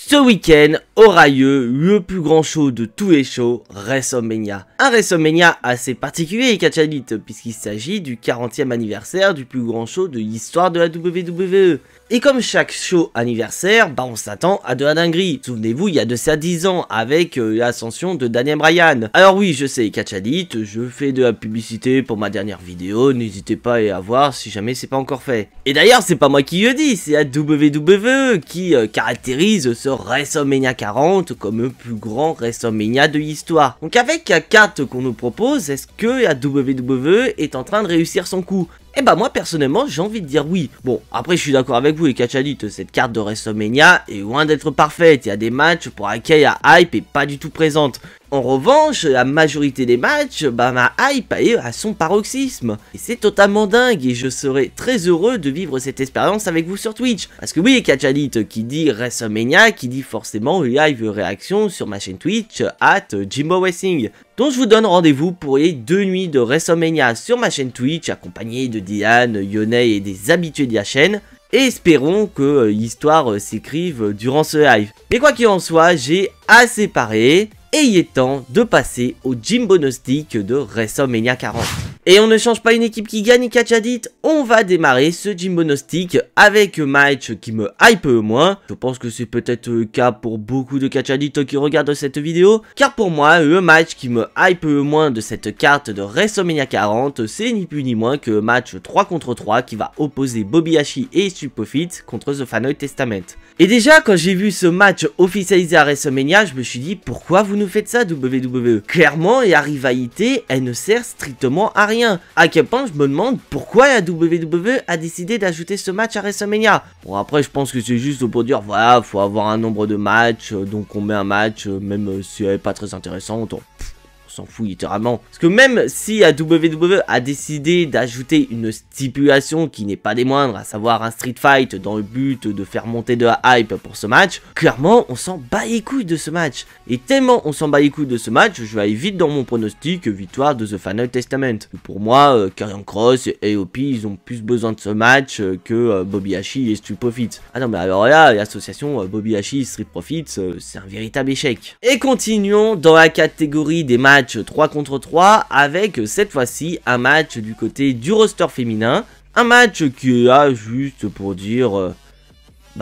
Ce week-end aura lieu le plus grand show de tous les shows, WrestleMania. Un WrestleMania assez particulier, Catchalite, puisqu'il s'agit du 40e anniversaire du plus grand show de l'histoire de la WWE. Et comme chaque show anniversaire, on s'attend à de la dinguerie. Souvenez-vous, il y a de ça 10 ans, avec l'ascension de Daniel Bryan. Alors oui, je sais, Catchalite, je fais de la publicité pour ma dernière vidéo, n'hésitez pas à aller la voir si jamais c'est pas encore fait. Et d'ailleurs, c'est pas moi qui le dis, c'est la WWE qui caractérise ce WrestleMania 40 comme le plus grand WrestleMania de l'histoire. Donc avec la carte qu'on nous propose, est-ce que la WWE est en train de réussir son coup? Eh bah moi personnellement j'ai envie de dire oui. Bon après je suis d'accord avec vous les Catchalites, cette carte de WrestleMania est loin d'être parfaite, il y a des matchs pour lesquels la hype est pas du tout présente. En revanche, la majorité des matchs, ma hype est à son paroxysme. Et c'est totalement dingue et je serais très heureux de vivre cette expérience avec vous sur Twitch. Parce que oui, Catchalite, qui dit WrestleMania, qui dit forcément live réaction sur ma chaîne Twitch, @JimboWrestling. Donc je vous donne rendez-vous pour les 2 nuits de WrestleMania sur ma chaîne Twitch, accompagné de Diane, Yonei et des habitués de la chaîne. Et espérons que l'histoire s'écrive durant ce live. Mais quoi qu'il en soit, j'ai assez parlé. Et il est temps de passer au Jimbonostic de WrestleMania 40. Et on ne change pas une équipe qui gagne, Catchadit, on va démarrer ce Jimbonostic avec un match qui me hype le moins. Je pense que c'est peut-être le cas pour beaucoup de Catchadit qui regardent cette vidéo, car pour moi, le match qui me hype le moins de cette carte de WrestleMania 40, c'est ni plus ni moins que le match 3 contre 3 qui va opposer Bobby Lashley et Street Profits contre The Final Testament. Et déjà, quand j'ai vu ce match officialisé à WrestleMania, je me suis dit, pourquoi vous nous faites ça, WWE? Clairement, la rivalité, elle ne sert strictement à rien. À quel point je me demande pourquoi la WWE a décidé d'ajouter ce match à WrestleMania. Bon après je pense que c'est juste pour dire voilà, faut avoir un nombre de matchs, donc on met un match, même si elle n'est pas très intéressante, on s'en fout littéralement. Parce que même si la WWE a décidé d'ajouter une stipulation qui n'est pas des moindres, à savoir un street fight dans le but de faire monter de la hype pour ce match, clairement on s'en bat les couilles de ce match. Et tellement on s'en bat les couilles de ce match, je vais aller vite dans mon pronostic, victoire de The Final Testament. Pour moi, Karrion Kross et AOP, ils ont plus besoin de ce match que Bobby Lashley et Street Profits. Ah non mais alors là, l'association Bobby Lashley et Street Profits, c'est un véritable échec. Et continuons dans la catégorie des matchs 3 contre 3 avec cette fois-ci un match du côté du roster féminin. Un match qui est là juste pour dire...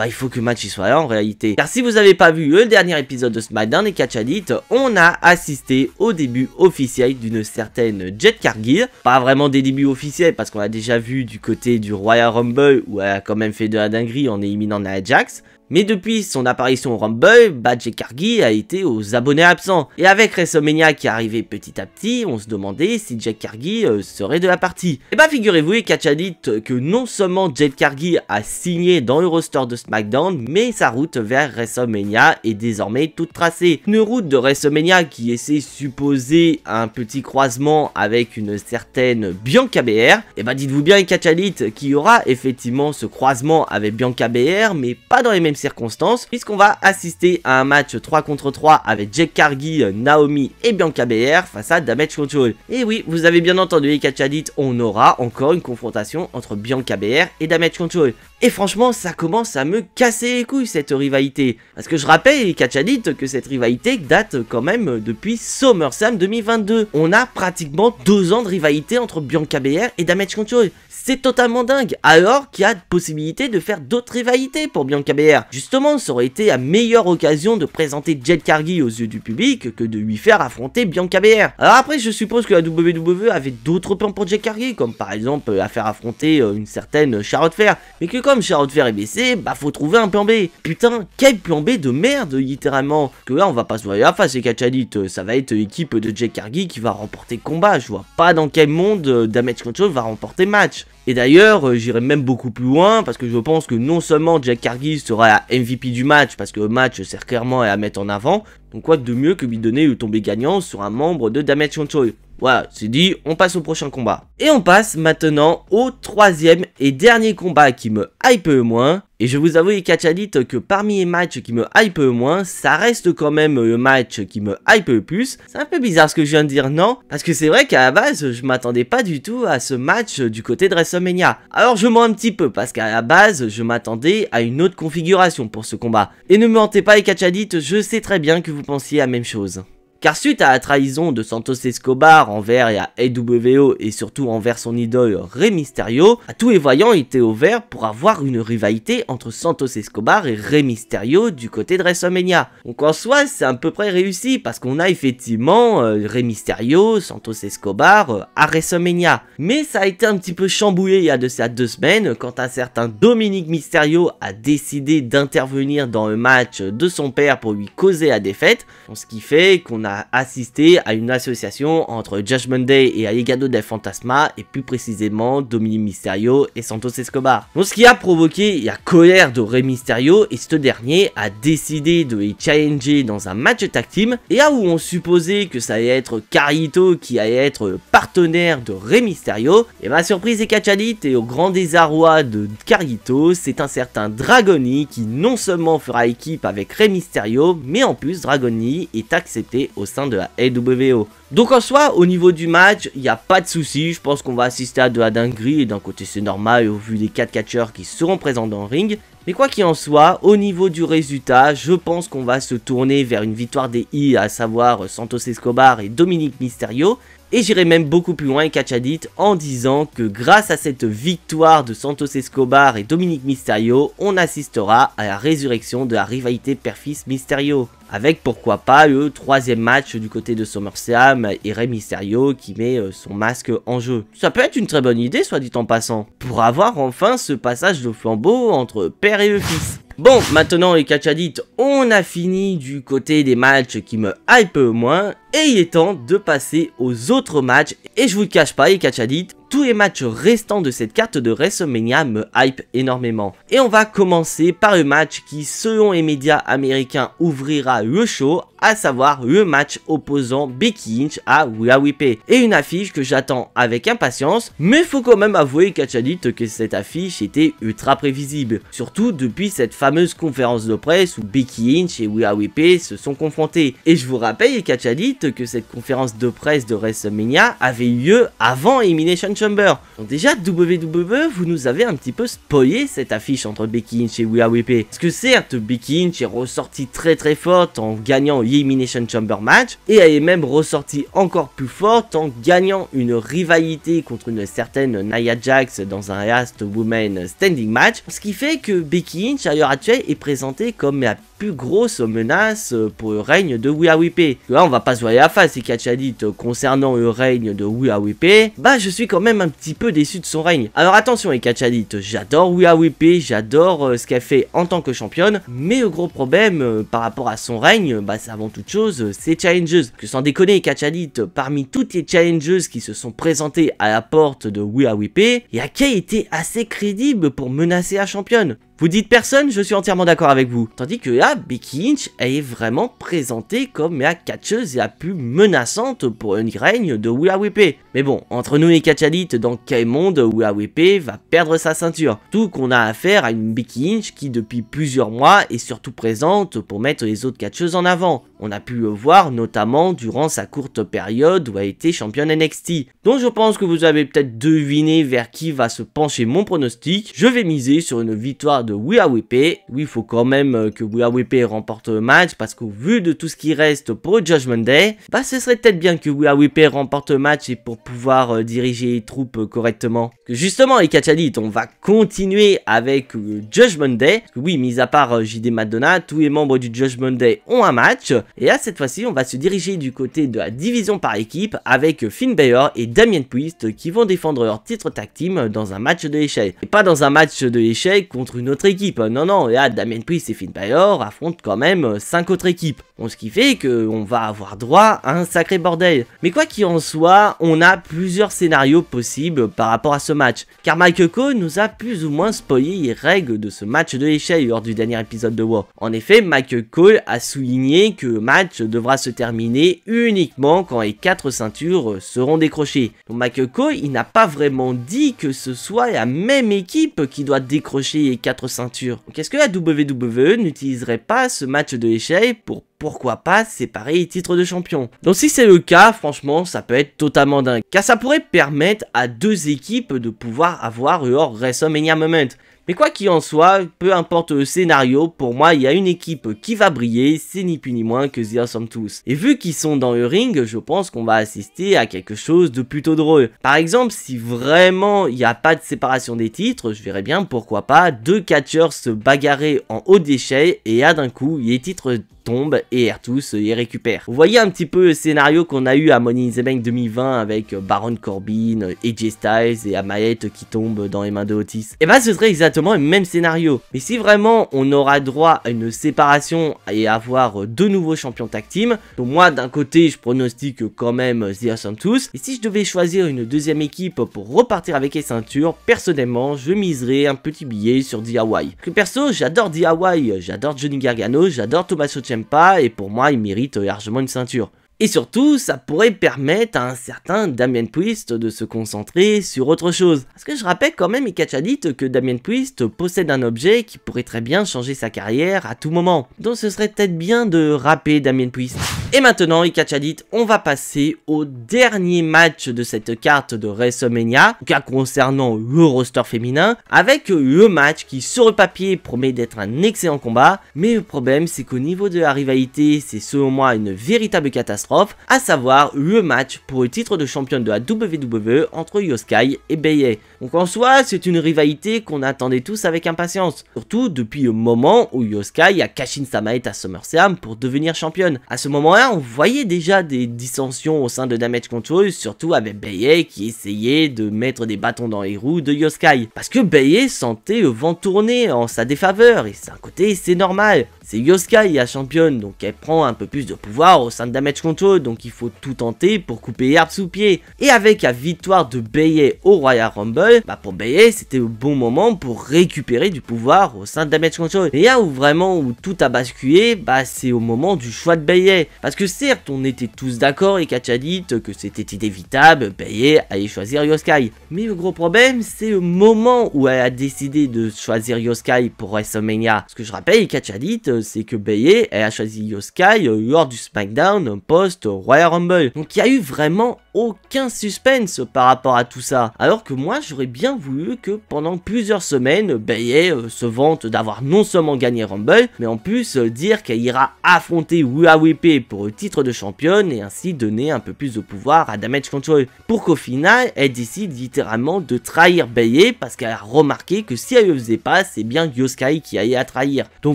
il faut que le match y soit là en réalité. Car si vous n'avez pas vu le dernier épisode de SmackDown et Catchadit, on a assisté au début officiel d'une certaine Jade Cargill. Pas vraiment des débuts officiels parce qu'on l'a déjà vu du côté du Royal Rumble où elle a quand même fait de la dinguerie en éliminant Nia Jax. Mais depuis son apparition au Rumble, Jade Cargill a été aux abonnés absents. Et avec WrestleMania qui arrivait petit à petit, on se demandait si Jade Cargill serait de la partie. Et figurez-vous les Catchadit que non seulement Jade Cargill a signé dans le roster de SmackDown, mais sa route vers WrestleMania est désormais toute tracée. Une route de WrestleMania qui essaie supposer un petit croisement avec une certaine Bianca Belair. Et dites-vous bien les Catchadit qu'il y aura effectivement ce croisement avec Bianca Belair, mais pas dans les mêmes circonstances, puisqu'on va assister à un match 3 contre 3 avec Jade Cargill, Naomi et Bianca Belair face à Damage Control. Et oui, vous avez bien entendu les Catchadit, on aura encore une confrontation entre Bianca Belair et Damage Control. Et franchement, ça commence à me casser les couilles cette rivalité. Parce que je rappelle les Catchadit que cette rivalité date quand même depuis SummerSlam 2022. On a pratiquement 2 ans de rivalité entre Bianca Belair et Damage Control. C'est totalement dingue, alors qu'il y a possibilité de faire d'autres rivalités pour Bianca Belair. Justement, ça aurait été la meilleure occasion de présenter Jade Cargill aux yeux du public que de lui faire affronter Bianca Belair. Alors après, je suppose que la WWE avait d'autres plans pour Jade Cargill, comme par exemple la faire affronter une certaine Charlotte Flair. Mais que comme Charlotte Flair est blessée, faut trouver un plan B. Putain, quel plan B de merde, littéralement. Que là, on va pas se voir la face, les Catchadit, ça va être l'équipe de Jade Cargill qui va remporter le combat. Je vois pas dans quel monde Damage Control va remporter le match. Et d'ailleurs, j'irai même beaucoup plus loin parce que je pense que non seulement Jade Cargill sera la MVP du match parce que le match sert clairement à la mettre en avant, donc quoi de mieux que lui donner le tombé gagnant sur un membre de Damage Control. Voilà, c'est dit, on passe au prochain combat. Et on passe maintenant au troisième et dernier combat qui me hype le moins. Et je vous avoue les catch addicts que parmi les matchs qui me hype le moins, ça reste quand même le match qui me hype le plus. C'est un peu bizarre ce que je viens de dire, non? Parce que c'est vrai qu'à la base, je m'attendais pas du tout à ce match du côté de WrestleMania. Alors je mens un petit peu, parce qu'à la base, je m'attendais à une autre configuration pour ce combat. Et ne me mentez pas les catch addicts, je sais très bien que vous pensiez la même chose. Car suite à la trahison de Santos Escobar envers la AWO et surtout envers son idole Rey Mysterio, tous les voyants étaient ouverts pour avoir une rivalité entre Santos Escobar et Rey Mysterio du côté de WrestleMania. Donc en soi c'est à peu près réussi parce qu'on a effectivement Rey Mysterio, Santos Escobar à WrestleMania. Mais ça a été un petit peu chamboulé il y a de ça 2 semaines quand un certain Dominic Mysterio a décidé d'intervenir dans le match de son père pour lui causer la défaite. Ce qui fait qu'on a assisté à une association entre Judgment Day et Legado del Fantasma et plus précisément Dominic Mysterio et Santos Escobar. Donc ce qui a provoqué la colère de Rey Mysterio et ce dernier a décidé de les challenger dans un match tag team et là où on supposait que ça allait être Carlito qui allait être le partenaire de Rey Mysterio, et ma surprise est catch addicts et au grand désarroi de Carlito, c'est un certain Dragon Lee qui non seulement fera équipe avec Rey Mysterio mais en plus Dragon Lee est accepté au sein de la AWO. Donc en soi, au niveau du match, il n'y a pas de souci, je pense qu'on va assister à de la dinguerie et d'un côté c'est normal au vu des 4 catcheurs qui seront présents dans le ring. Mais quoi qu'il en soit, au niveau du résultat, je pense qu'on va se tourner vers une victoire des I, à savoir Santos Escobar et Dominic Mysterio. Et j'irai même beaucoup plus loin catch addicts en disant que grâce à cette victoire de Santos Escobar et Dominic Mysterio, on assistera à la résurrection de la rivalité père-fils Mysterio. Avec pourquoi pas le 3e match du côté de SummerSlam et Rey Mysterio qui met son masque en jeu. Ça peut être une très bonne idée soit dit en passant, pour avoir enfin ce passage de flambeau entre père et le fils. Bon, maintenant les catch addicts, on a fini du côté des matchs qui me hype moins et il est temps de passer aux autres matchs et je vous le cache pas les catch addicts, tous les matchs restants de cette carte de WrestleMania me hype énormément. Et on va commencer par le match qui selon les médias américains ouvrira le show, à savoir le match opposant Becky Lynch à Rhea Ripley. Et une affiche que j'attends avec impatience, mais faut quand même avouer catch addicts que cette affiche était ultra prévisible. Surtout depuis cette fameuse conférence de presse où Becky Lynch et Rhea Ripley se sont confrontés. Et je vous rappelle catch addicts que cette conférence de presse de WrestleMania avait eu lieu avant Elimination Chamber. Donc déjà WWE vous nous avez un petit peu spoilé cette affiche entre Becky Lynch et Rhea Ripley. Parce que certes Becky Lynch est ressortie très forte en gagnant Elimination Chamber match et elle est même ressortie encore plus forte en gagnant une rivalité contre une certaine Nia Jax dans un Last Woman Standing match. Ce qui fait que Becky Lynch à l'heure actuelle est présentée comme la plus grosse menace pour le règne de Rhea Ripley. Là on va pas se voir la face et catch addicts concernant le règne de Rhea Ripley, bah je suis quand même un petit peu déçu de son règne. Alors attention les catch addicts, j'adore Rhea Ripley, j'adore ce qu'elle fait en tant que championne, mais le gros problème par rapport à son règne, bah c'est avant toute chose c'est challengers. Que sans déconner catch addicts, parmi toutes les challengers qui se sont présentées à la porte de Rhea Ripley, il y a qui était assez crédible pour menacer la championne. Vous dites personne, je suis entièrement d'accord avec vous. Tandis que là, Becky Lynch, elle est vraiment présentée comme la catcheuse la plus menaçante pour un règne de Rhea Ripley. Mais bon, entre nous les catch addicts, dans quel monde Rhea Ripley va perdre sa ceinture? Tout qu'on a affaire à une Becky Lynch qui depuis plusieurs mois est surtout présente pour mettre les autres catcheuses en avant. On a pu le voir notamment durant sa courte période où elle était championne NXT. Donc je pense que vous avez peut-être deviné vers qui va se pencher mon pronostic. Je vais miser sur une victoire de Rhea Ripley. Oui, il faut quand même que Rhea Ripley remporte le match parce qu'au vu de tout ce qui reste pour le Judgment Day, bah ce serait peut-être bien que Rhea Ripley remporte le match et pour pouvoir diriger les troupes correctement. Que justement les catch addicts, on va continuer avec le Judgment Day. Parce que oui, mis à part JD Madonna, tous les membres du Judgment Day ont un match. Et là cette fois-ci, on va se diriger du côté de la division par équipe avec Finn Balor et Damien Priest qui vont défendre leur titre tag team dans un match de l'échelle. Et pas dans un match de l'échelle contre une autre équipe. Non, non, là, Damien Priest et Finn Balor affrontent quand même 5 autres équipes. Bon, ce qui fait qu'on va avoir droit à un sacré bordel. Mais quoi qu'il en soit, on a plusieurs scénarios possibles par rapport à ce match. Car Michael Cole nous a plus ou moins spoilé les règles de ce match de l'échelle lors du dernier épisode de War. En effet, Michael Cole a souligné que le match devra se terminer uniquement quand les 4 ceintures seront décrochées. Donc Michael Cole, il n'a pas vraiment dit que ce soit la même équipe qui doit décrocher les 4 ceintures. Donc est-ce que la WWE n'utiliserait pas ce match de l'échelle pour pourquoi pas séparer les titres de champion? Donc si c'est le cas, franchement, ça peut être totalement dingue. Car ça pourrait permettre à 2 équipes de pouvoir avoir leur WrestleMania Moment. Mais quoi qu'il en soit, peu importe le scénario, pour moi, il y a une équipe qui va briller, c'est ni plus ni moins que The Awesome Truth. Et vu qu'ils sont dans le ring, je pense qu'on va assister à quelque chose de plutôt drôle. Par exemple, si vraiment il n'y a pas de séparation des titres, je verrais bien pourquoi pas 2 catcheurs se bagarrer en haut d'échelle et là d'un coup, les titres tombent et R2 les récupère. Vous voyez un petit peu le scénario qu'on a eu à Money in the Bank 2020 avec Baron Corbin, AJ Styles et Amaette qui tombent dans les mains de Otis. Et bah ce serait exactement le même scénario. Mais si vraiment on aura droit à une séparation et avoir 2 nouveaux champions tag team, donc moi d'un côté je pronostique quand même The Awesome Truth. Et si je devais choisir une deuxième équipe pour repartir avec les ceintures, personnellement je miserais un petit billet sur DIY. Parce que perso j'adore DIY, j'adore Johnny Gargano, j'adore Tommaso Ciampa et pour moi il mérite largement une ceinture. Et surtout, ça pourrait permettre à un certain Damien Priest de se concentrer sur autre chose. Parce que je rappelle quand même, Ika Chadit, que Damien Priest possède un objet qui pourrait très bien changer sa carrière à tout moment. Donc ce serait peut-être bien de rapper Damien Priest. Et maintenant, Ika Chadit, on va passer au dernier match de cette carte de WrestleMania, cas concernant le roster féminin, avec le match qui sur le papier promet d'être un excellent combat, mais le problème c'est qu'au niveau de la rivalité, c'est selon moi une véritable catastrophe. À savoir le match pour le titre de championne de la WWE entre Io Sky et Bayley. Donc en soi, c'est une rivalité qu'on attendait tous avec impatience. Surtout depuis le moment où Io Sky a cash in sa maillette à SummerSlam pour devenir championne. À ce moment-là, on voyait déjà des dissensions au sein de Damage Control, surtout avec Bayley qui essayait de mettre des bâtons dans les roues de Io Sky. Parce que Bayley sentait le vent tourner en sa défaveur, et d'un côté, c'est normal. C'est Io Sky la championne, donc elle prend un peu plus de pouvoir au sein de Damage Control, donc il faut tout tenter pour couper l'herbe sous pied. Et avec la victoire de Bayley au Royal Rumble, bah pour Bayley c'était le bon moment pour récupérer du pouvoir au sein de Damage Control. Et là où vraiment où tout a basculé, bah c'est au moment du choix de Bayley. Parce que certes on était tous d'accord et Kachadit que c'était inévitable, Bayley allait choisir Io Sky. Mais le gros problème c'est le moment où elle a décidé de choisir Io Sky pour WrestleMania. Ce que je rappelle Kachadit, c'est que Bayley elle a choisi Io Sky lors du SmackDown post Royal Rumble. Donc il y a eu vraiment aucun suspense par rapport à tout ça. Alors que moi j'aurais bien voulu que pendant plusieurs semaines Bayley se vante d'avoir non seulement gagné Rumble, mais en plus dire qu'elle ira affronter Rhea Ripley pour le titre de championne et ainsi donner un peu plus de pouvoir à Damage Control. Pour qu'au final elle décide littéralement de trahir Bayley parce qu'elle a remarqué que si elle le faisait pas, c'est bien Io Sky qui allait la trahir. Donc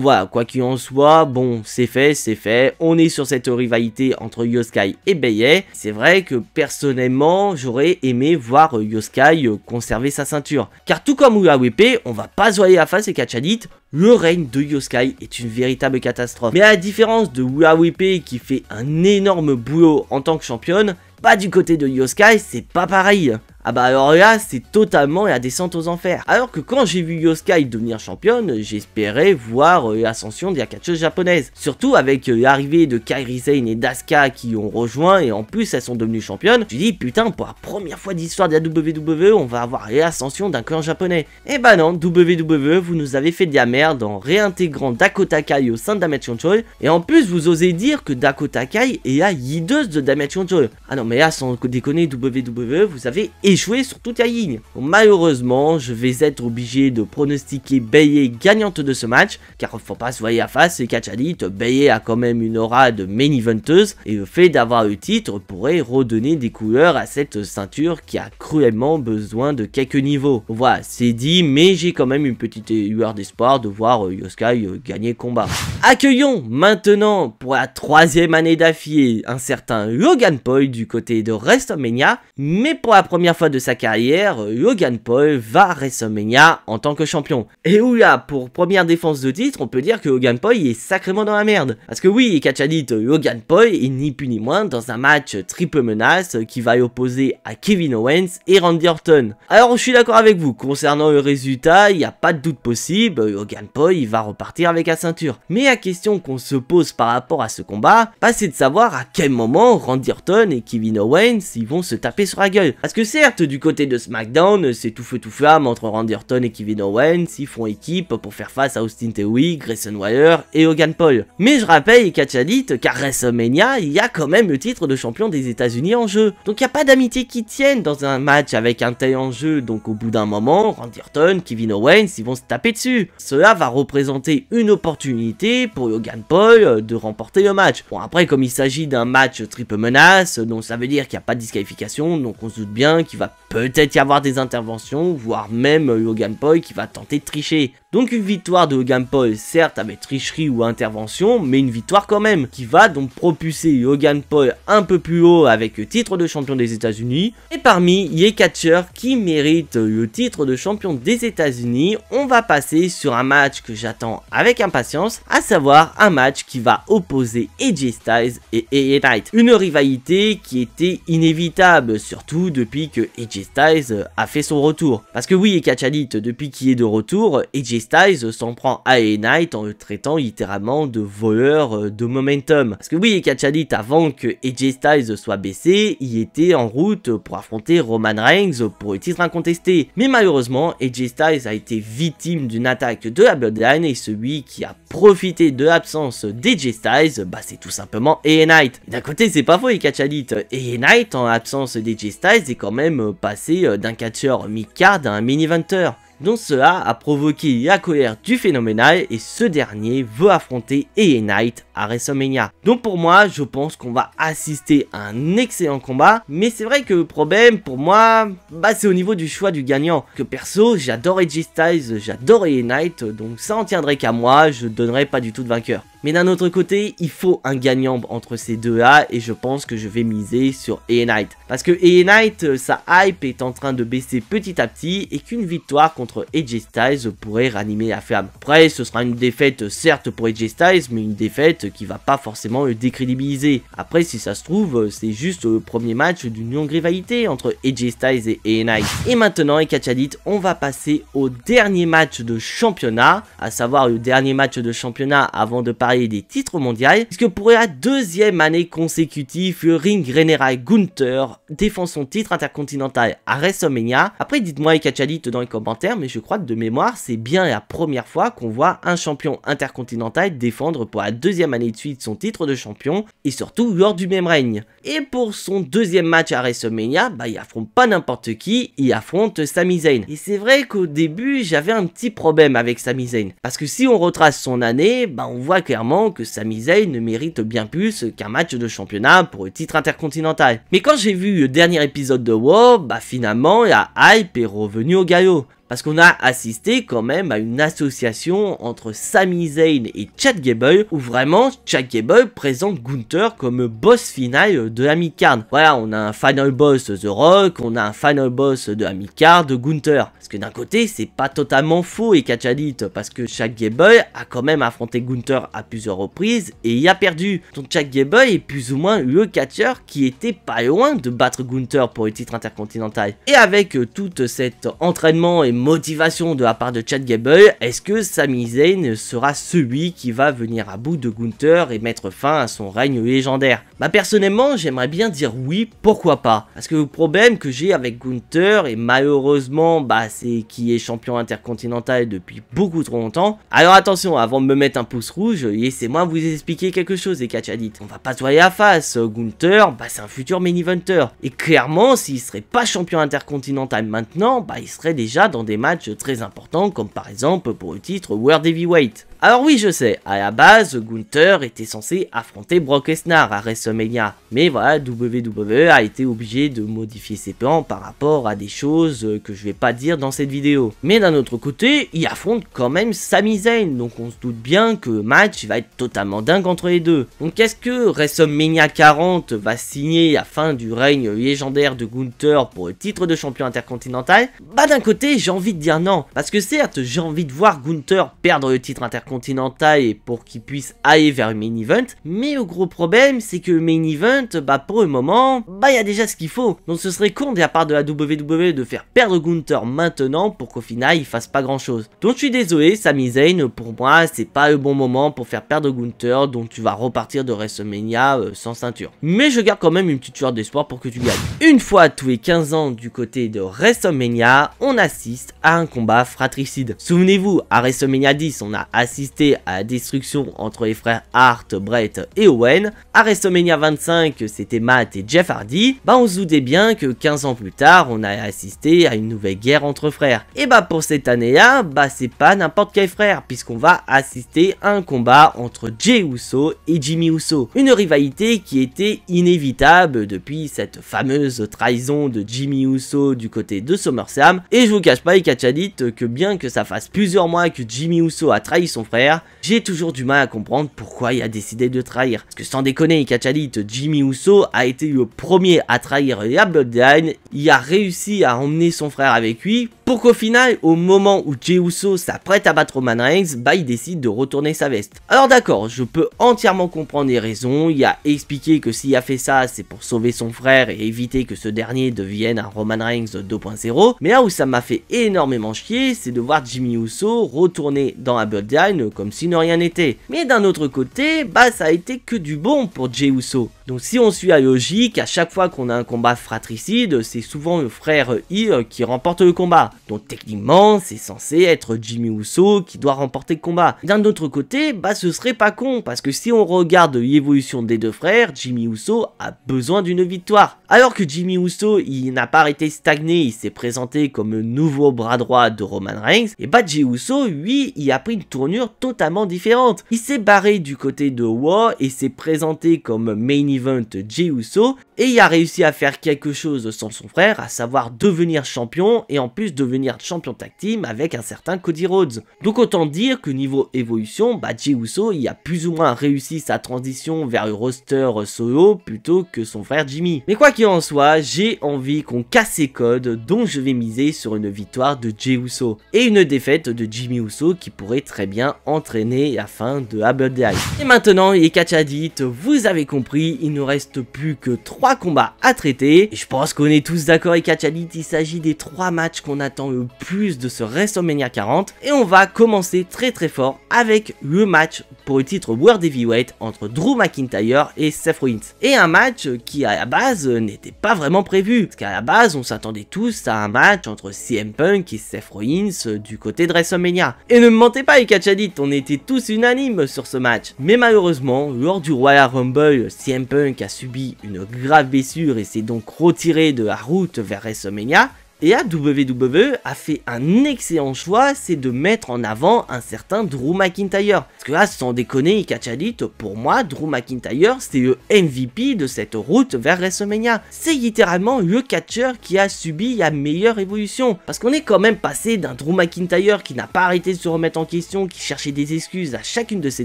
voilà, quoi qu'il en soit, bon c'est fait, on est sur cette rivalité entre Io Sky et Bayley. C'est vrai que personnellement j'aurais aimé voir Io Sky conserver sa ceinture, car tout comme Rhea Ripley, on va pas se voiler la face et Kachadit, le règne de Io Sky est une véritable catastrophe. Mais à la différence de Rhea Ripley qui fait un énorme boulot en tant que championne, bah du côté de Io Sky c'est pas pareil. Ah bah alors là c'est totalement la descente aux enfers. Alors que quand j'ai vu Io Sky devenir championne, j'espérais voir l'ascension de la catcheuse japonaise. Surtout avec l'arrivée de Kairi Sane et d'Asuka qui ont rejoint et en plus elles sont devenues championnes. Je dis putain, pour la première fois d'histoire de la WWE on va avoir l'ascension d'un clan japonais. Et bah non, WWE vous nous avez fait de la merde en réintégrant Dakota Kai au sein de Damage Control. Et en plus vous osez dire que Dakota Kai est la leaduse de Damage Control. Ah non mais là sans déconner WWE vous avez échoué sur toute la ligne. Donc, malheureusement, je vais être obligé de pronostiquer Bayley gagnante de ce match, car faut pas se voir la face, et Kachadit, Bayley a quand même une aura de main eventeuse, et le fait d'avoir le titre pourrait redonner des couleurs à cette ceinture qui a cruellement besoin de quelques niveaux. Voilà, c'est dit, mais j'ai quand même une petite lueur d'espoir de voir Io Sky gagner le combat. Accueillons maintenant, pour la 3e année d'affilée, un certain Logan Paul du côté de WrestleMania, mais pour la première fois fois de sa carrière, Logan Paul va à WrestleMania en tant que champion. Et oula, pour première défense de titre, on peut dire que Logan Paul est sacrément dans la merde. Parce que oui, catch addict, Logan Paul est ni plus ni moins dans un match triple menace qui va opposer à Kevin Owens et Randy Orton. Alors je suis d'accord avec vous, concernant le résultat, il n'y a pas de doute possible, Logan Paul il va repartir avec la ceinture. Mais la question qu'on se pose par rapport à ce combat, c'est de savoir à quel moment Randy Orton et Kevin Owens ils vont se taper sur la gueule. Parce que certes, du côté de SmackDown, c'est tout feu tout flamme entre Randy Orton et Kevin Owens, ils font équipe pour faire face à Austin Theory, Grayson Waller et Logan Paul. Mais je rappelle et catch addict qu'à WrestleMania, il y a quand même le titre de champion des États-Unis en jeu. Donc il n'y a pas d'amitié qui tienne dans un match avec un tel enjeu, donc au bout d'un moment, Randy Orton, Kevin Owens, ils vont se taper dessus. Cela va représenter une opportunité pour Logan Paul de remporter le match. Bon après, comme il s'agit d'un match triple menace, donc ça veut dire qu'il n'y a pas de disqualification, donc on se doute bien qu'il va peut-être y avoir des interventions, voire même Logan Paul qui va tenter de tricher. Donc une victoire de Logan Paul, certes avec tricherie ou intervention, mais une victoire quand même, qui va donc propulser Logan Paul un peu plus haut avec le titre de champion des États-Unis. Et parmi les catcheurs qui méritent le titre de champion des États-Unis, on va passer sur un match que j'attends avec impatience, à savoir un match qui va opposer AJ Styles et LA Knight. Une rivalité qui était inévitable, surtout depuis que AJ Styles a fait son retour. Parce que oui, catch addict, depuis qu'il est de retour, AJ Styles s'en prend à LA Knight en le traitant littéralement de voleur de momentum. Parce que oui, catch addict, avant que AJ Styles soit baissé, il était en route pour affronter Roman Reigns pour le titre incontesté. Mais malheureusement, AJ Styles a été victime d'une attaque de la Bloodline et celui qui a profité de l'absence d'AJ Styles, c'est tout simplement LA Knight. D'un côté, c'est pas faux, les catch addict. LA Knight, en l'absence d'AJ Styles, est quand même passé d'un catcheur mid-card à un mini-eventer. Donc cela a provoqué la colère du Phénoménal et ce dernier veut affronter LA Knight à WrestleMania. Donc pour moi, je pense qu'on va assister à un excellent combat, mais c'est vrai que le problème pour moi, c'est au niveau du choix du gagnant. Que perso, j'adore AJ Styles, j'adore LA Knight, donc ça en tiendrait qu'à moi, je donnerais pas du tout de vainqueur. Mais d'un autre côté, il faut un gagnant entre ces deux-là et je pense que je vais miser sur LA Knight. Parce que LA Knight, sa hype est en train de baisser petit à petit et qu'une victoire contre AJ Styles pourrait ranimer la flamme. Après, ce sera une défaite certes pour AJ Styles, mais une défaite qui va pas forcément le décrédibiliser. Après, si ça se trouve, c'est juste le premier match d'une longue rivalité entre AJ Styles et LA Knight. Et maintenant, les catch addict, on va passer au dernier match de championnat, à savoir le dernier match de championnat avant de parler des titres mondiaux, puisque pour la deuxième année consécutive, le ring général Gunther défend son titre intercontinental à WrestleMania. Après, dites-moi les catch addict dans les commentaires, mais je crois que de mémoire, c'est bien la première fois qu'on voit un champion intercontinental défendre pour la deuxième année de suite son titre de champion, et surtout lors du même règne. Et pour son deuxième match à WrestleMania, il affronte pas n'importe qui, il affronte Sami Zayn. Et c'est vrai qu'au début, j'avais un petit problème avec Sami Zayn, parce que si on retrace son année, on voit clairement que Sami Zayn mérite bien plus qu'un match de championnat pour le titre intercontinental. Mais quand j'ai vu le dernier épisode de Raw, finalement la hype est revenue au galop. Parce qu'on a assisté quand même à une association entre Sami Zayn et Chad Gable, où vraiment Chad Gable présente Gunther comme boss final de la mid-card. Voilà, on a un final boss The Rock, on a un final boss de la mid-card de Gunther. Parce que d'un côté, c'est pas totalement faux et catch addict, parce que Chad Gable a quand même affronté Gunther à plusieurs reprises et il a perdu. Donc Chad Gable est plus ou moins le catcheur qui était pas loin de battre Gunther pour le titre intercontinental. Et avec tout cet entraînement et motivation de la part de Chad Gable, est-ce que Sami Zayn sera celui qui va venir à bout de Gunther et mettre fin à son règne légendaire? Personnellement, j'aimerais bien dire oui, pourquoi pas. Parce que le problème que j'ai avec Gunther, et malheureusement, c'est qu'il est champion intercontinental depuis beaucoup trop longtemps. Alors attention, avant de me mettre un pouce rouge, laissez-moi vous expliquer quelque chose, les catch addicts. On va pas se voiler la face, Gunther, c'est un futur main eventer. Et clairement, s'il serait pas champion intercontinental maintenant, il serait déjà dans des matchs très importants, comme par exemple pour le titre World Heavyweight. Alors oui, je sais, à la base, Gunther était censé affronter Brock Lesnar à WrestleMania. Mais voilà, WWE a été obligé de modifier ses plans par rapport à des choses que je vais pas dire dans cette vidéo. Mais d'un autre côté, il affronte quand même Sami Zayn, donc on se doute bien que le match va être totalement dingue entre les deux. Donc est-ce que WrestleMania 40 va signer la fin du règne légendaire de Gunther pour le titre de champion intercontinental? Bah d'un côté, j'ai envie de dire non, parce que certes, j'ai envie de voir Gunther perdre le titre intercontinental et pour qu'il puisse aller vers le main event, mais le gros problème, c'est que le main event, bah pour le moment, bah il y a déjà ce qu'il faut. Donc ce serait con de la part de la WWE de faire perdre Gunther maintenant pour qu'au final il fasse pas grand chose. Donc je suis désolé, Sami Zayn, pour moi c'est pas le bon moment pour faire perdre Gunther, donc tu vas repartir de WrestleMania sans ceinture. Mais je garde quand même une petite lueur d'espoir pour que tu gagnes. Une fois tous les 15 ans du côté de WrestleMania, on assiste à un combat fratricide. Souvenez-vous, à WrestleMania 10, on a assisté à la destruction entre les frères Hart, Bret et Owen. À WrestleMania 25, c'était Matt et Jeff Hardy. Bah on se doutait bien que 15 ans plus tard, on a assisté à une nouvelle guerre entre frères. Et bah pour cette année-là, bah c'est pas n'importe quel frère, puisqu'on va assister à un combat entre Jey Uso et Jimmy Uso. Une rivalité qui était inévitable depuis cette fameuse trahison de Jimmy Uso du côté de SummerSlam. Et je vous cache pas, les catchadites, que bien que ça fasse plusieurs mois que Jimmy Uso a trahi son frère, j'ai toujours du mal à comprendre pourquoi il a décidé de trahir. Parce que sans déconner, les catchadites, Jimmy Uso a été le premier à trahir la Bloodline, il a réussi à emmener son frère avec lui, pour qu'au final, au moment où Jey Uso s'apprête à battre Roman Reigns, bah il décide de retourner sa veste. Alors d'accord, je peux entièrement comprendre les raisons, il a expliqué que s'il a fait ça, c'est pour sauver son frère et éviter que ce dernier devienne un Roman Reigns 2.0, mais là où ça m'a fait énormément chier, c'est de voir Jimmy Uso retourner dans la Bloodline comme si de rien n'était. Mais d'un autre côté, bah ça a été que du bon pour Jey Uso. Donc si on suit la logique, à chaque fois qu'on a un combat fratricide, c'est souvent le frère heel qui remporte le combat. Donc techniquement, c'est censé être Jimmy Uso qui doit remporter le combat. D'un autre côté, bah ce serait pas con, parce que si on regarde l'évolution des deux frères, Jimmy Uso a besoin d'une victoire. Alors que Jimmy Uso, il n'a pas arrêté stagné, il s'est présenté comme le nouveau bras droit de Roman Reigns, et bah Jey Uso, lui, il a pris une tournure totalement différente. Il s'est barré du côté de Raw et s'est présenté comme main event Jey Uso, et il a réussi à faire quelque chose sans son frère, à savoir devenir champion, et en plus devenir champion tag team avec un certain Cody Rhodes. Donc autant dire que niveau évolution, bah Jey Uso, il a plus ou moins réussi sa transition vers le roster solo plutôt que son frère Jimmy. Mais quoi qu'il en soit, j'ai envie qu'on casse ces codes, donc je vais miser sur une victoire de Jey Uso et une défaite de Jimmy Uso qui pourrait très bien entraîner la fin de la Bloodline. Et maintenant les catchadites, vous avez compris, il ne reste plus que 3 combats à traiter, et je pense qu'on est tous d'accord les catchadites, il s'agit des 3 matchs qu'on attend le plus de ce WrestleMania 40, et on va commencer très fort avec le match pour le titre World Heavyweight entre Drew McIntyre et Seth Rollins. Et un match qui à la base n'était pas vraiment prévu, parce qu'à la base on s'attendait tous à un match entre CM Punk et Seth Rollins du côté de WrestleMania. Et ne me mentez pas les catchadites, on était tous unanimes sur ce match. Mais malheureusement, lors du Royal Rumble, CM Punk a subi une grave blessure et s'est donc retiré de la route vers WrestleMania. Et la WWE a fait un excellent choix, c'est de mettre en avant un certain Drew McIntyre. Parce que là, sans déconner, catchadites, pour moi, Drew McIntyre, c'est le MVP de cette route vers WrestleMania. C'est littéralement le catcheur qui a subi la meilleure évolution. Parce qu'on est quand même passé d'un Drew McIntyre qui n'a pas arrêté de se remettre en question, qui cherchait des excuses à chacune de ses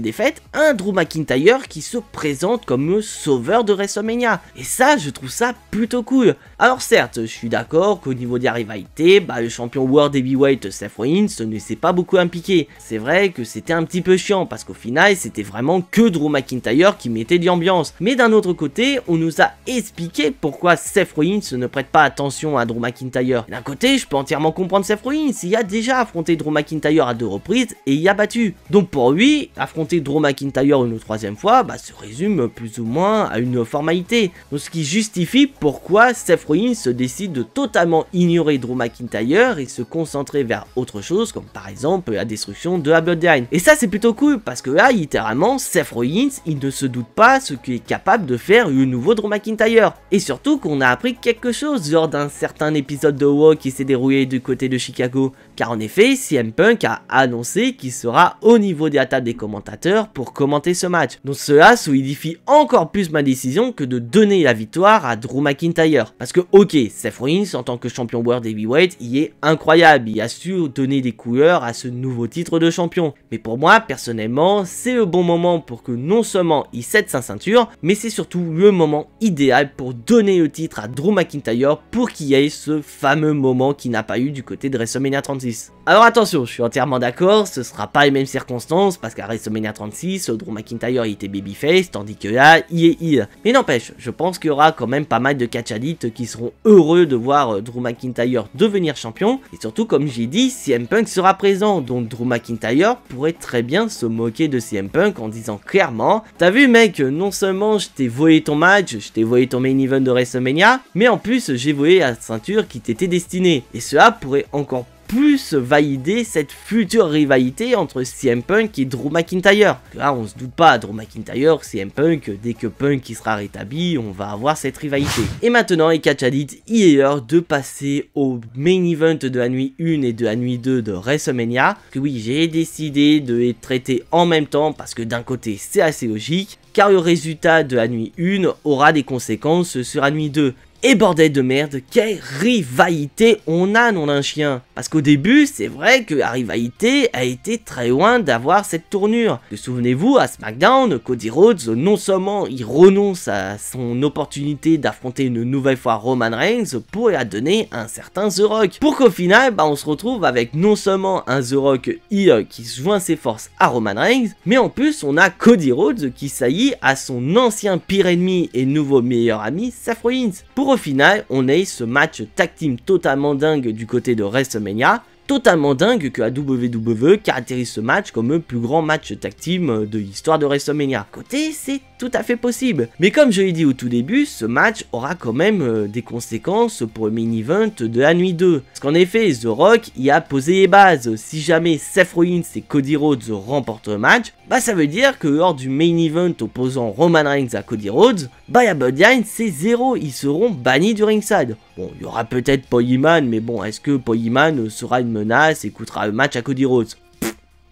défaites, à un Drew McIntyre qui se présente comme le sauveur de WrestleMania. Et ça, je trouve ça plutôt cool. Alors certes, je suis d'accord qu'au niveau des rivalité, bah, le champion World Heavyweight Seth Rollins ne s'est pas beaucoup impliqué. C'est vrai que c'était un petit peu chiant parce qu'au final c'était vraiment que Drew McIntyre qui mettait de l'ambiance. Mais d'un autre côté, on nous a expliqué pourquoi Seth Rollins ne prête pas attention à Drew McIntyre. D'un côté, je peux entièrement comprendre Seth Rollins, il a déjà affronté Drew McIntyre à 2 reprises et il a battu. Donc pour lui, affronter Drew McIntyre une 3e fois, bah, se résume plus ou moins à une formalité. Donc ce qui justifie pourquoi Seth Rollins décide de totalement ignorer Drew McIntyre et se concentrer vers autre chose comme par exemple la destruction de la Bloodline. Et ça c'est plutôt cool parce que là littéralement Seth Rollins il ne se doute pas ce qu'est capable de faire le nouveau Drew McIntyre. Et surtout qu'on a appris quelque chose lors d'un certain épisode de Raw qui s'est déroulé du côté de Chicago. car en effet, CM Punk a annoncé qu'il sera au niveau de la table des commentateurs pour commenter ce match. Donc cela solidifie encore plus ma décision que de donner la victoire à Drew McIntyre. Parce que ok, Seth Rollins en tant que champion World Heavyweight, il est incroyable, il a su donner des couleurs à ce nouveau titre de champion. Mais pour moi, personnellement, c'est le bon moment pour que non seulement il cède sa ceinture, mais c'est surtout le moment idéal pour donner le titre à Drew McIntyre pour qu'il y ait ce fameux moment qu'il n'a pas eu du côté de WrestleMania 36. Alors attention, je suis entièrement d'accord, ce sera pas les mêmes circonstances, parce qu'à WrestleMania 36, Drew McIntyre il était babyface, tandis que là, il est heel. Mais n'empêche, je pense qu'il y aura quand même pas mal de catch addicts qui seront heureux de voir Drew McIntyre devenir champion, et surtout comme j'ai dit, CM Punk sera présent, donc Drew McIntyre pourrait très bien se moquer de CM Punk en disant clairement, t'as vu mec, non seulement je t'ai volé ton match, je t'ai volé ton main event de WrestleMania, mais en plus j'ai volé la ceinture qui t'était destinée, et cela pourrait encore plus valider cette future rivalité entre CM Punk et Drew McIntyre. Là on se doute pas, Drew McIntyre, CM Punk, dès que Punk qui sera rétabli, on va avoir cette rivalité. Et maintenant les catch addicts, il est l'heure de passer au main event de la nuit 1 et de la nuit 2 de WrestleMania. Que oui, j'ai décidé de les traiter en même temps parce que d'un côté c'est assez logique, car le résultat de la nuit 1 aura des conséquences sur la nuit 2. Et bordel de merde, quelle rivalité on a, nom d'un chien. Parce qu'au début, c'est vrai que la rivalité a été très loin d'avoir cette tournure. Souvenez-vous, à SmackDown, Cody Rhodes, non seulement il renonce à son opportunité d'affronter une nouvelle fois Roman Reigns pour la donner à un certain The Rock. Pour qu'au final, on se retrouve avec non seulement un The Rock heel qui joint ses forces à Roman Reigns, mais en plus on a Cody Rhodes qui s'allie à son ancien pire ennemi et nouveau meilleur ami, Seth Rollins. Pour au final, on ait ce match tag team totalement dingue du côté de WrestleMania, totalement dingue que la WWE caractérise ce match comme le plus grand match tag team de l'histoire de WrestleMania. Côté, c'est tout à fait possible. Mais comme je l'ai dit au tout début, ce match aura quand même des conséquences pour le main event de la nuit 2. Parce qu'en effet, The Rock y a posé les bases. Si jamais Seth Rollins et Cody Rhodes remportent le match, ça veut dire que lors du main event opposant Roman Reigns à Cody Rhodes, la Bloodline c'est 0, ils seront bannis du ringside. Bon, il y aura peut-être Paul Heyman, mais bon, est-ce que Paul Heyman sera une menace et coûtera le match à Cody Rhodes?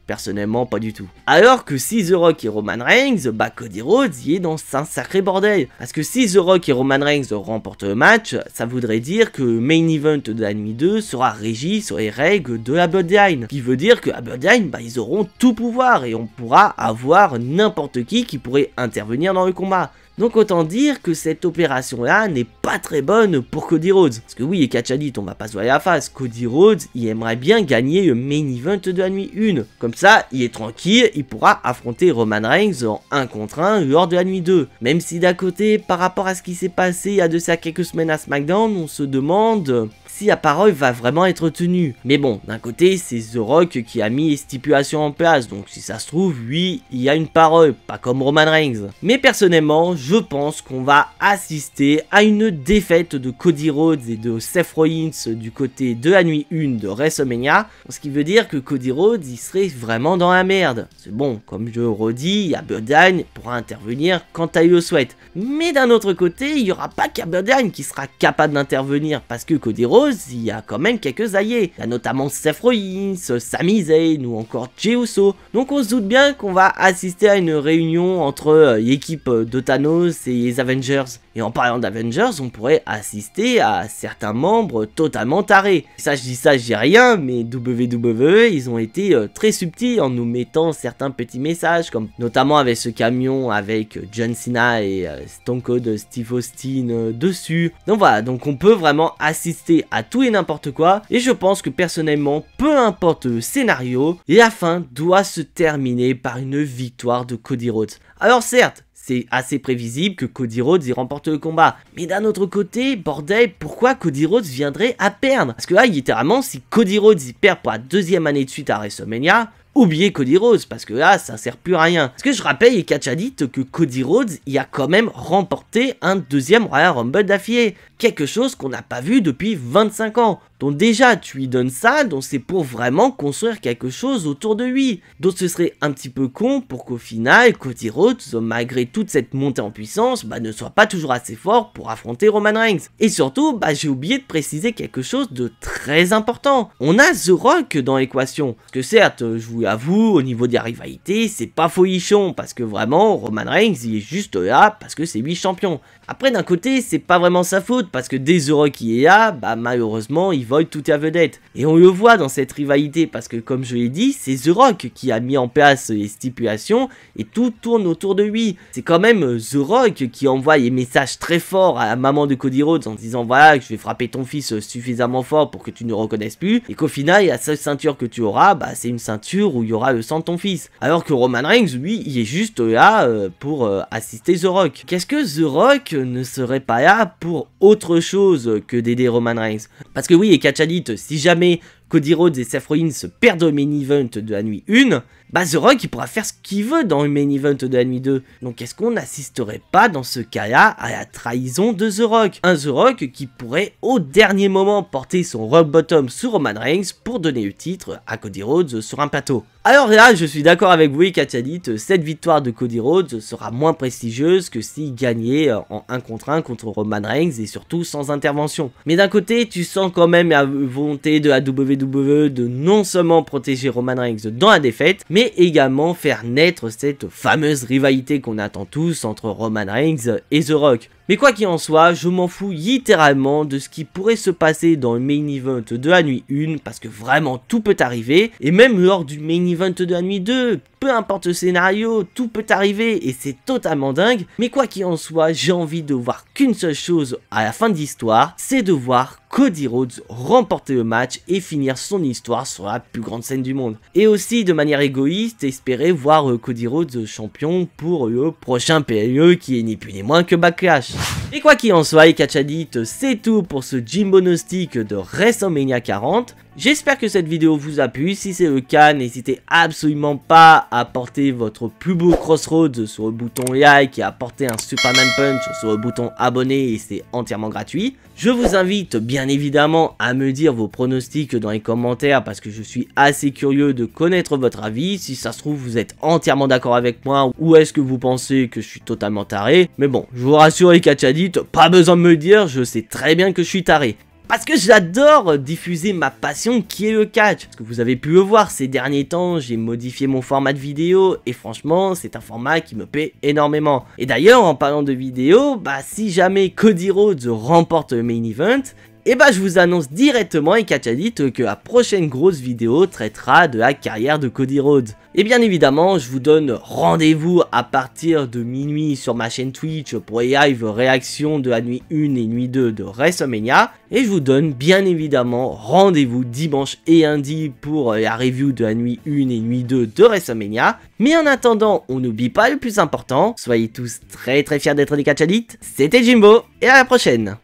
Personnellement, pas du tout. Alors que si The Rock et Roman Reigns, Cody Rhodes y est dans un sacré bordel. Parce que si The Rock et Roman Reigns remportent le match, ça voudrait dire que le main event de la nuit 2 sera régi sur les règles de la Bloodline. Qui veut dire que la Bloodline, ils auront tout pouvoir et on pourra avoir n'importe qui pourrait intervenir dans le combat. Donc autant dire que cette opération là n'est pas très bonne pour Cody Rhodes. Parce que oui, et catch addicts, on va pas se voir la face, Cody Rhodes il aimerait bien gagner le main event de la nuit 1. Comme ça, il est tranquille, il pourra affronter Roman Reigns en 1 contre 1 lors de la nuit 2. Même si d'un côté, par rapport à ce qui s'est passé il y a de ça quelques semaines à SmackDown, on se demande si la parole va vraiment être tenue. Mais bon, d'un côté, c'est The Rock qui a mis les stipulations en place, donc si ça se trouve, lui, il y a une parole, pas comme Roman Reigns. Mais personnellement, je pense qu'on va assister à une défaite de Cody Rhodes et de Seth Rollins du côté de la nuit 1 de WrestleMania, ce qui veut dire que Cody Rhodes, il serait vraiment dans la merde. C'est bon, comme je le redis, il y a Bloodline pourra intervenir quand il le souhaite. Mais d'un autre côté, il n'y aura pas qu'à Bloodline qui sera capable d'intervenir, parce que Cody Rhodes, il y a quand même quelques alliés. Il y a notamment Seth Rollins, Sami Zayn ou encore Jey Uso. Donc on se doute bien qu'on va assister à une réunion entre l'équipe de Thanos et les Avengers. Et en parlant d'Avengers, on pourrait assister à certains membres totalement tarés. Ça, je dis rien, mais WWE, ils ont été très subtils en nous mettant certains petits messages, comme notamment avec ce camion avec John Cena et Stone Cold Steve Austin dessus. Donc voilà, donc on peut vraiment assister à tout et n'importe quoi, et je pense que personnellement, peu importe le scénario, la fin doit se terminer par une victoire de Cody Rhodes. Alors certes, c'est assez prévisible que Cody Rhodes y remporte le combat. Mais d'un autre côté, bordel, pourquoi Cody Rhodes viendrait à perdre? Parce que là, littéralement, si Cody Rhodes y perd pour la 2e année de suite à WrestleMania, oubliez Cody Rhodes, parce que là, ça sert plus à rien. Parce que je rappelle, les catch addicts, que Cody Rhodes y a quand même remporté un 2e Royal Rumble d'affilée. Quelque chose qu'on n'a pas vu depuis 25 ans. Donc déjà tu lui donnes ça, donc c'est pour vraiment construire quelque chose autour de lui. Donc ce serait un petit peu con pour qu'au final Cody Rhodes, malgré toute cette montée en puissance, ne soit pas toujours assez fort pour affronter Roman Reigns. Et surtout, j'ai oublié de préciser quelque chose de très important. On a The Rock dans l'équation. Parce que certes, je vous l'avoue, au niveau des rivalités, c'est pas folichon, parce que vraiment, Roman Reigns, il est juste là parce que c'est lui champion. Après, d'un côté, c'est pas vraiment sa faute, parce que dès The Rock il est là, malheureusement, il vole toute la vedette. Et on le voit dans cette rivalité, parce que comme je l'ai dit, c'est The Rock qui a mis en place les stipulations, et tout tourne autour de lui. C'est quand même The Rock qui envoie les messages très forts à la maman de Cody Rhodes en disant voilà, que je vais frapper ton fils suffisamment fort pour que tu ne le reconnaisses plus, et qu'au final, la seule ceinture que tu auras, c'est une ceinture où il y aura le sang de ton fils. Alors que Roman Reigns, lui, il est juste là pour assister The Rock. Qu'est-ce que The Rock ne serait pas là pour autre chose que d'aider Roman Reigns? Parce que oui, et catch addict, si jamais Cody Rhodes et Seth Rollins perdent le main event de la nuit 1, The Rock il pourra faire ce qu'il veut dans le main event de la nuit 2. Donc est-ce qu'on n'assisterait pas dans ce cas-là à la trahison de The Rock? Un The Rock qui pourrait au dernier moment porter son rock bottom sur Roman Reigns pour donner le titre à Cody Rhodes sur un plateau. Alors là, je suis d'accord avec vous, catch addict, cette victoire de Cody Rhodes sera moins prestigieuse que s'il gagnait en 1 contre 1 contre Roman Reigns et surtout sans intervention. Mais d'un côté, tu sens quand même la volonté de la WWE de non seulement protéger Roman Reigns dans la défaite, mais également faire naître cette fameuse rivalité qu'on attend tous entre Roman Reigns et The Rock. Mais quoi qu'il en soit, je m'en fous littéralement de ce qui pourrait se passer dans le main event de la nuit 1, parce que vraiment tout peut arriver, et même lors du main event de la nuit 2, peu importe le scénario, tout peut arriver, et c'est totalement dingue. Mais quoi qu'il en soit, j'ai envie de voir qu'une seule chose à la fin de l'histoire, c'est de voir Cody Rhodes remporter le match et finir son histoire sur la plus grande scène du monde. Et aussi de manière égoïste, espérer voir Cody Rhodes champion pour le prochain PLE qui est ni plus ni moins que Backlash. Et quoi qu'il en soit, les catch addicts, c'est tout pour ce Jimbo Gnostic de WrestleMania 40. J'espère que cette vidéo vous a plu, si c'est le cas, n'hésitez absolument pas à porter votre plus beau crossroads sur le bouton like et à porter un Superman Punch sur le bouton abonner et c'est entièrement gratuit. Je vous invite bien évidemment à me dire vos pronostics dans les commentaires parce que je suis assez curieux de connaître votre avis. Si ça se trouve vous êtes entièrement d'accord avec moi ou est-ce que vous pensez que je suis totalement taré. Mais bon, je vous rassure les catch addicts, pas besoin de me le dire, je sais très bien que je suis taré. Parce que j'adore diffuser ma passion qui est le catch. Parce que vous avez pu le voir ces derniers temps, j'ai modifié mon format de vidéo et franchement c'est un format qui me plaît énormément. Et d'ailleurs en parlant de vidéo, si jamais Cody Rhodes remporte le main event, et je vous annonce directement et catch addict que la prochaine grosse vidéo traitera de la carrière de Cody Rhodes. Et bien évidemment, je vous donne rendez-vous à partir de minuit sur ma chaîne Twitch pour les live réactions de la nuit 1 et nuit 2 de WrestleMania. Et je vous donne bien évidemment rendez-vous dimanche et lundi pour la review de la nuit 1 et nuit 2 de WrestleMania. Mais en attendant, on n'oublie pas le plus important, soyez tous très fiers d'être des catch addicts. C'était Jimbo et à la prochaine.